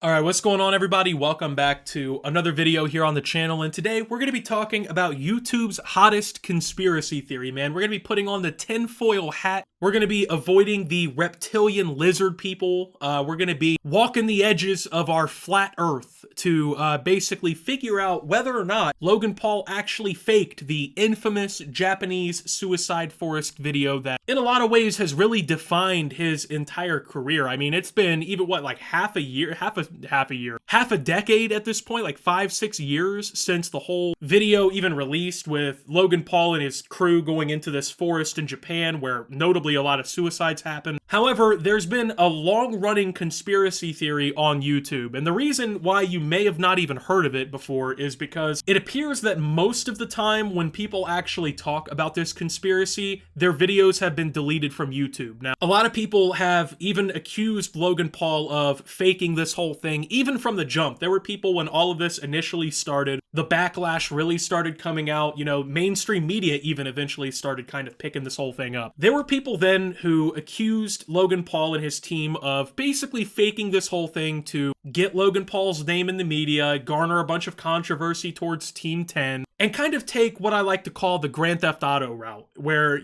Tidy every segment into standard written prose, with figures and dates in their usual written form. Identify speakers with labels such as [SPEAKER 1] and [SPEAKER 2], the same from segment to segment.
[SPEAKER 1] Alright, what's going on everybody? Welcome back to another video here on the channel, and today we're going to be talking about YouTube's hottest conspiracy theory, man. We're going to be putting on the tinfoil hat. We're going to be avoiding the reptilian lizard people. We're going to be walking the edges of our flat earth to basically figure out whether or not Logan Paul actually faked the infamous Japanese suicide forest video that in a lot of ways has really defined his entire career. I mean, it's been even what, like half a decade at this point, like 5-6 years since the whole video even released with Logan Paul and his crew going into this forest in Japan where notably a lot of suicides happen. However, there's been a long-running conspiracy theory on YouTube, and the reason why you may have not even heard of it before is because it appears that most of the time when people actually talk about this conspiracy, their videos have been deleted from YouTube. Now, a lot of people have even accused Logan Paul of faking this whole thing, even from the jump. There were people when all of this initially started, the backlash really started coming out, mainstream media even eventually started kind of picking this whole thing up. There were people then who accused Logan Paul and his team of basically faking this whole thing to get Logan Paul's name in the media, garner a bunch of controversy towards Team 10, and kind of take what I like to call the Grand Theft Auto route, where,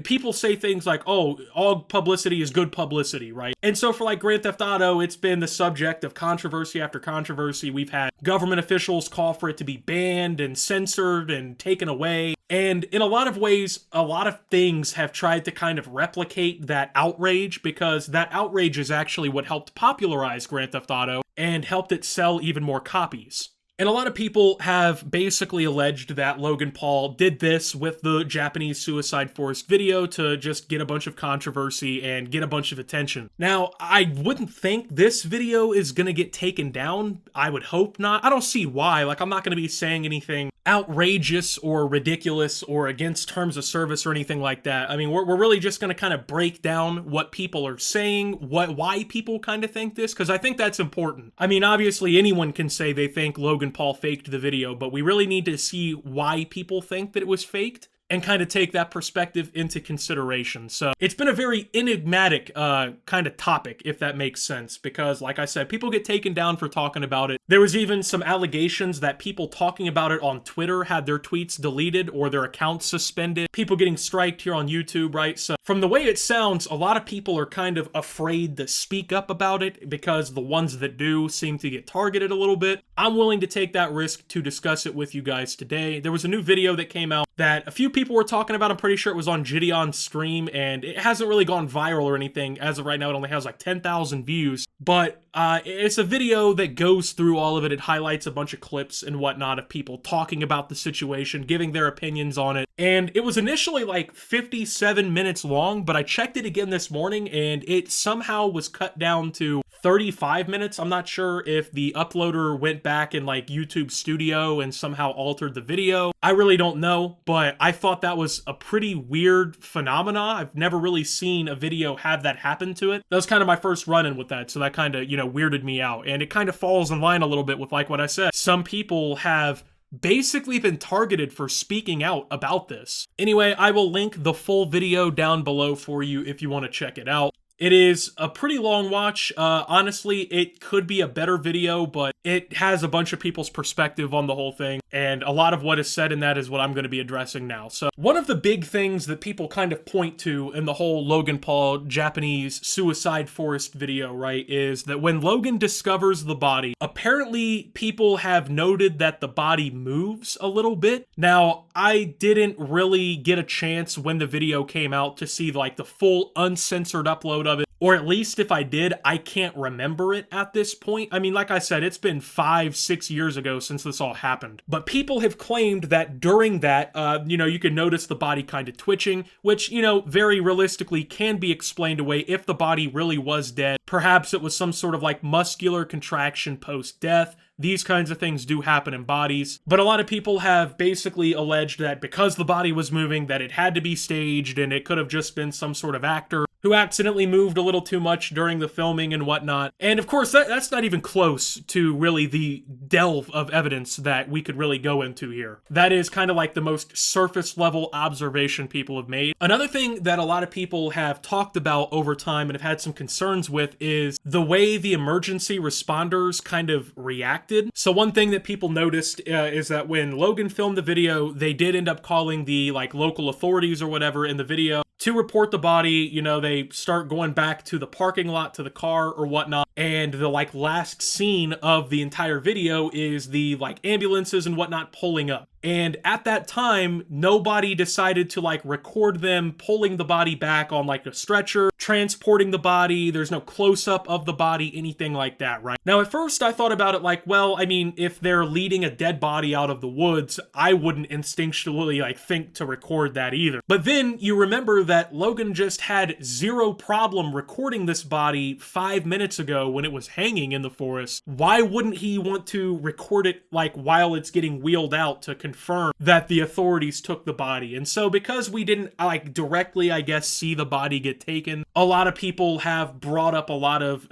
[SPEAKER 1] people say things like, oh, all publicity is good publicity, right? And so for like Grand Theft Auto, it's been the subject of controversy after controversy. We've had government officials call for it to be banned and censored and taken away. And in a lot of ways, a lot of things have tried to kind of replicate that outrage, because that outrage is actually what helped popularize Grand Theft Auto and helped it sell even more copies. And a lot of people have basically alleged that Logan Paul did this with the Japanese suicide forest video to just get a bunch of controversy and get a bunch of attention. Now, I wouldn't think this video is going to get taken down. I would hope not. I don't see why. Like, I'm not going to be saying anything outrageous or ridiculous or against terms of service or anything like that. I mean, we're really just going to kind of break down what people are saying, why people kind of think this, because I think that's important. I mean, obviously anyone can say they think Logan Paul faked the video, but we really need to see why people think that it was faked and kind of take that perspective into consideration. So it's been a very enigmatic kind of topic, if that makes sense, because like I said, people get taken down for talking about it. There was even some allegations that people talking about it on Twitter had their tweets deleted or their accounts suspended. People getting striked here on YouTube, right? So from the way it sounds, a lot of people are kind of afraid to speak up about it because the ones that do seem to get targeted a little bit. I'm willing to take that risk to discuss it with you guys today. There was a new video that came out that a few people were talking about. I'm pretty sure it was on Gideon's stream, and it hasn't really gone viral or anything. As of right now, it only has like 10,000 views, but it's a video that goes through all of it. It highlights a bunch of clips and whatnot of people talking about the situation, giving their opinions on it, and it was initially like 57 minutes long, but I checked it again this morning, and it somehow was cut down to 35 minutes. I'm not sure if the uploader went back in like YouTube Studio and somehow altered the video. I really don't know, but I thought that was a pretty weird phenomena. I've never really seen a video have that happen to it. That was kind of my first run-in with that, so that kind of, weirded me out. And it kind of falls in line a little bit with like what I said. Some people have basically been targeted for speaking out about this. Anyway, I will link the full video down below for you if you want to check it out. It is a pretty long watch. Honestly, it could be a better video, but it has a bunch of people's perspective on the whole thing, and a lot of what is said in that is what I'm going to be addressing now. So one of the big things that people kind of point to in the whole Logan Paul Japanese suicide forest video, right, is that when Logan discovers the body, apparently people have noted that the body moves a little bit. Now, I didn't really get a chance when the video came out to see like the full uncensored upload of it, or at least if I did, I can't remember it at this point. I mean, like I said, it's been 5-6 years ago since this all happened, but people have claimed that during that, you can notice the body kind of twitching, which, very realistically can be explained away if the body really was dead. Perhaps it was some sort of like muscular contraction post-death. These kinds of things do happen in bodies, but a lot of people have basically alleged that because the body was moving, that it had to be staged and it could have just been some sort of actor who accidentally moved a little too much during the filming and whatnot. And of course, that's not even close to really the delve of evidence that we could really go into here. That is kind of like the most surface level observation people have made. Another thing that a lot of people have talked about over time and have had some concerns with is the way the emergency responders kind of reacted. So one thing that people noticed is that when Logan filmed the video, they did end up calling the like local authorities or whatever in the video to report the body. You know, they start going back to the parking lot, to the car or whatnot, and the like last scene of the entire video is the like ambulances and whatnot pulling up. And at that time, nobody decided to like record them pulling the body back on like a stretcher, transporting the body. There's no close-up of the body, anything like that, right? Now, at first I thought about it like, well, I mean, if they're leading a dead body out of the woods, I wouldn't instinctually like think to record that either. But then you remember that Logan just had zero problem recording this body 5 minutes ago when it was hanging in the forest. Why wouldn't he want to record it like while it's getting wheeled out to confirm that the authorities took the body? And so because we didn't like directly, I guess, see the body get taken, a lot of people have brought up a lot of,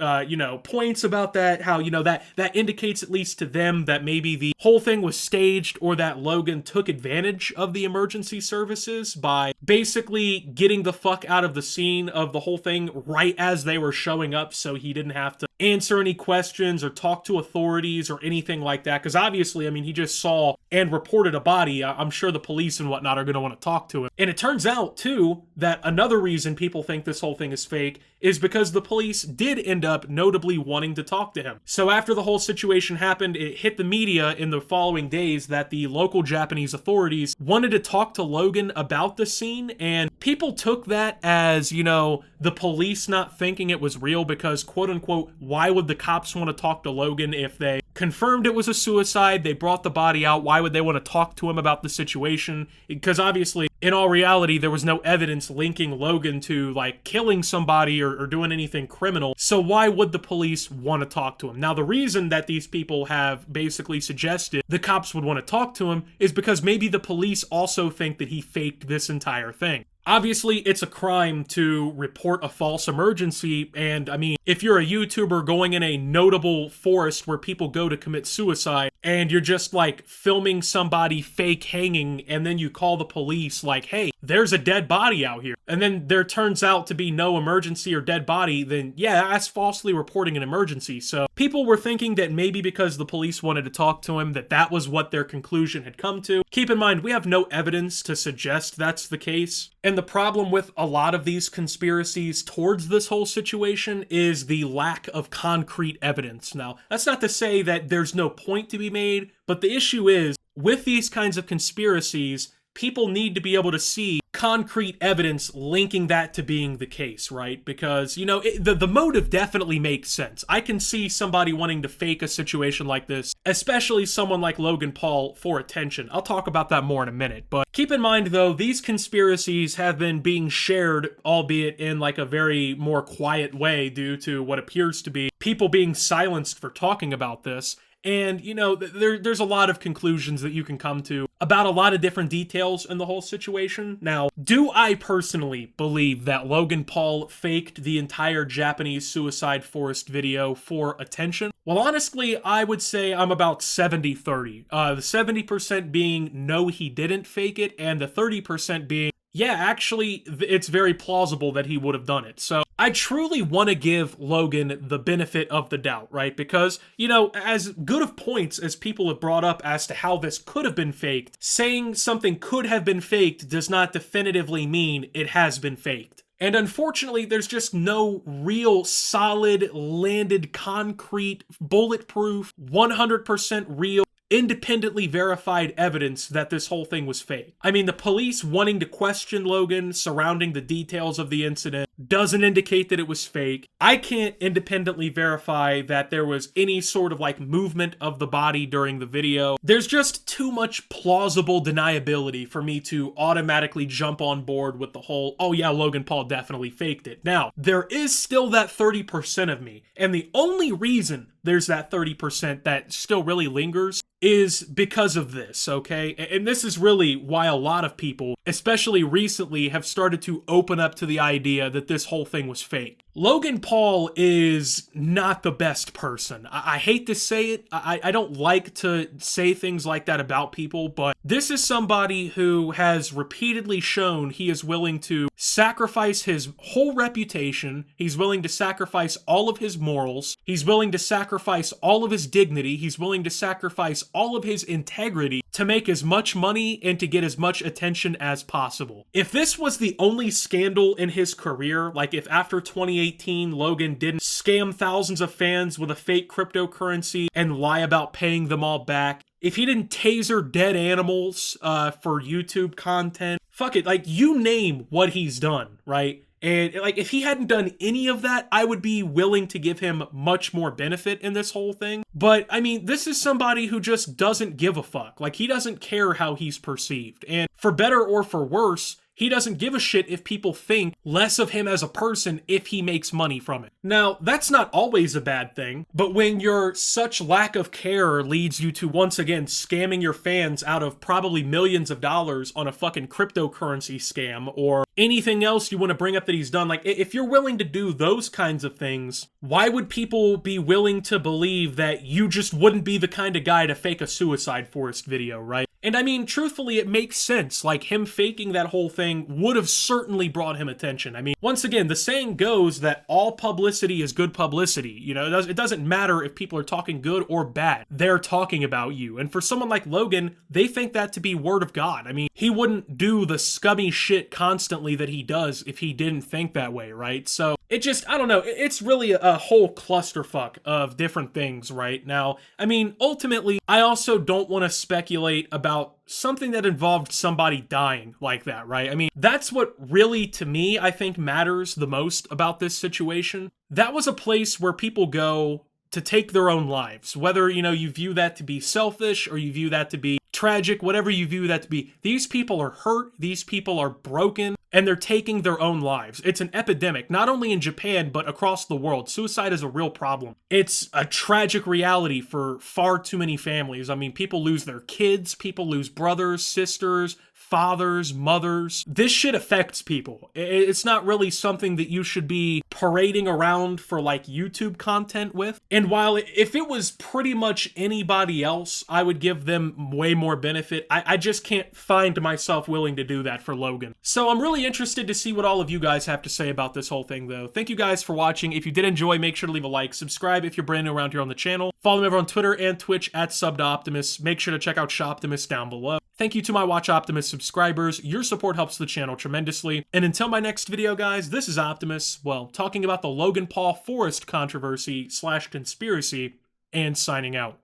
[SPEAKER 1] points about that, how, that indicates at least to them that maybe the whole thing was staged or that Logan took advantage of the emergency services by basically getting the fuck out of the scene of the whole thing right as they were showing up so he didn't have to answer any questions or talk to authorities or anything like that. Because obviously, I mean, he just saw and reported a body. I'm sure the police and whatnot are going to want to talk to him. And it turns out, too, that another reason people think this whole thing is fake is because the police did end up notably wanting to talk to him. So after the whole situation happened, it hit the media in the following days that the local Japanese authorities wanted to talk to Logan about the scene, and people took that as, the police not thinking it was real because, quote-unquote, why would the cops want to talk to Logan if they confirmed it was a suicide, they brought the body out, why would they want to talk to him about the situation? Because obviously, in all reality, there was no evidence linking Logan to, like, killing somebody or doing anything criminal, so why would the police want to talk to him? Now, the reason that these people have basically suggested the cops would want to talk to him is because maybe the police also think that he faked this entire thing. Obviously, it's a crime to report a false emergency, and I mean, if you're a YouTuber going in a notable forest where people go to commit suicide, and you're just like filming somebody fake hanging, and then you call the police like, hey, there's a dead body out here, and then there turns out to be no emergency or dead body, then yeah, that's falsely reporting an emergency. So people were thinking that maybe because the police wanted to talk to him, that was what their conclusion had come to. Keep in mind, we have no evidence to suggest that's the case. And the problem with a lot of these conspiracies towards this whole situation is the lack of concrete evidence. Now, that's not to say that there's no point to be made, but the issue is, with these kinds of conspiracies, people need to be able to see concrete evidence linking that to being the case, right? Because, the motive definitely makes sense. I can see somebody wanting to fake a situation like this, especially someone like Logan Paul, for attention. I'll talk about that more in a minute. But keep in mind, though, these conspiracies have been being shared, albeit in like a very more quiet way due to what appears to be people being silenced for talking about this. And, there's a lot of conclusions that you can come to about a lot of different details in the whole situation. Now, do I personally believe that Logan Paul faked the entire Japanese suicide forest video for attention? Well, honestly, I would say I'm about 70-30. The 70% being no, he didn't fake it, and the 30% being, yeah, actually, it's very plausible that he would have done it. So I truly want to give Logan the benefit of the doubt, right? Because, as good of points as people have brought up as to how this could have been faked, saying something could have been faked does not definitively mean it has been faked. And unfortunately, there's just no real solid, landed, concrete, bulletproof, 100% real, independently verified evidence that this whole thing was fake. I mean, the police wanting to question Logan surrounding the details of the incident doesn't indicate that it was fake. I can't independently verify that there was any sort of like movement of the body during the video. There's just too much plausible deniability for me to automatically jump on board with the whole, oh yeah, Logan Paul definitely faked it. Now, there is still that 30% of me, and the only reason there's that 30% that still really lingers is because of this, okay? And this is really why a lot of people, especially recently, have started to open up to the idea that this whole thing was fake. Logan Paul is not the best person. I hate to say it. I don't like to say things like that about people, but this is somebody who has repeatedly shown he is willing to sacrifice his whole reputation. He's willing to sacrifice all of his morals. He's willing to sacrifice all of his dignity. He's willing to sacrifice all of his integrity to make as much money and to get as much attention as possible. If this was the only scandal in his career, like if after 2018 Logan didn't scam thousands of fans with a fake cryptocurrency and lie about paying them all back, if he didn't taser dead animals for YouTube content, fuck it, like you name what he's done, right? And like, if he hadn't done any of that, I would be willing to give him much more benefit in this whole thing. But I mean, this is somebody who just doesn't give a fuck. Like, he doesn't care how he's perceived. And for better or for worse, he doesn't give a shit if people think less of him as a person if he makes money from it. Now, that's not always a bad thing, but when your such lack of care leads you to once again scamming your fans out of probably millions of dollars on a fucking cryptocurrency scam or anything else you want to bring up that he's done, like if you're willing to do those kinds of things, why would people be willing to believe that you just wouldn't be the kind of guy to fake a suicide forest video, right? And I mean, truthfully, it makes sense. Like, him faking that whole thing would have certainly brought him attention. I mean, once again, the saying goes that all publicity is good publicity. You know, it doesn't matter if people are talking good or bad. They're talking about you. And for someone like Logan, they think that to be word of God. I mean, he wouldn't do the scummy shit constantly that he does if he didn't think that way, right? So it just, I don't know, it's really a whole clusterfuck of different things right now. I mean, ultimately, I also don't want to speculate about something that involved somebody dying like that, right? I mean, that's what really, to me, I think matters the most about this situation. That was a place where people go to take their own lives, whether, you know, you view that to be selfish or you view that to be tragic, whatever you view that to be. These people are hurt, these people are broken, and they're taking their own lives. It's an epidemic, not only in Japan, but across the world. Suicide is a real problem. It's a tragic reality for far too many families. I mean, people lose their kids, people lose brothers, sisters, fathers, mothers. This shit affects people. It's not really something that you should be parading around for like YouTube content with. And while if it was pretty much anybody else, I would give them way more benefit. I just can't find myself willing to do that for Logan. So I'm really interested to see what all of you guys have to say about this whole thing though. Thank you guys for watching. If you did enjoy, make sure to leave a like, subscribe if you're brand new around here on the channel. Follow me over on Twitter and Twitch at @SubToOptimus. Make sure to check out Shoptimus down below. Thank you to my Watch Optimus subscribers. Your support helps the channel tremendously. And until my next video, guys, this is Optimus, well, talking about the Logan Paul Forest controversy / conspiracy, and signing out.